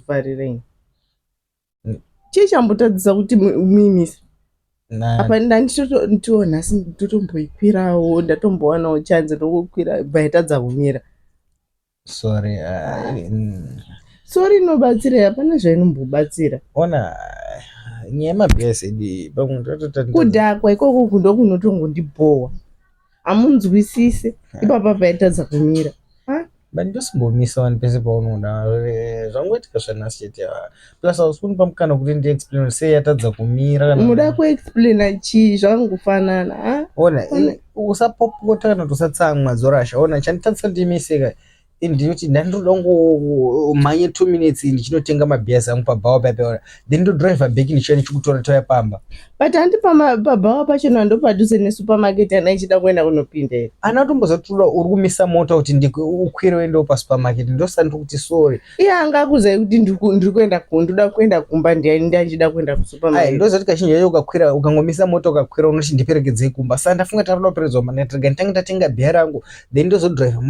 kuzofarira chii chambotadzisa kuti muimisa apa ndanditoto nhasi ndotomboikwirawo ndatombowanawo chanzi rokukwira bvaitadza kumira. Sorry inobatsira hapana zvainombobatsira. Ona nyema BSD kudhakwa ikoko ndokunotongondibhowa amunzwisise ipapa paitadza kumira bandosimbomisa vanhu pese paunoda zvangoitika zvanhasi chete plus ausipuni pamukana kuti ndiexplain sei yatadza kumira muda kuexplaina chii zvangofanana ona usapopota kana tosatsamwa dzorasha ona chanditadzisa ndimiseka ndinoti ndandoda ngomhanye 2 minutes ndichinotenga mabhiasi angu pabhawa papeora then ndodriver back ndichiya ndichikutora toya pamba but handi pabhawa pacho ndo padhuze nesupermarket ana ichida kuenda kunopinda here ana tombozatula uri kumisa mota kuti ukwire uendewo pasupermarket ndosandiri kuti sorry iye angakuzai kuti ndoda kuenda kumba ndichida kuenda kusupermarket ndozati kazhinji yacho ukakwira ukangomisa mota ukakwira unoti ndiperekedzei kumba saka ndafunga taroda kuperedzwa manetiga nditange ndatenga bhiya rangu then ndozodriver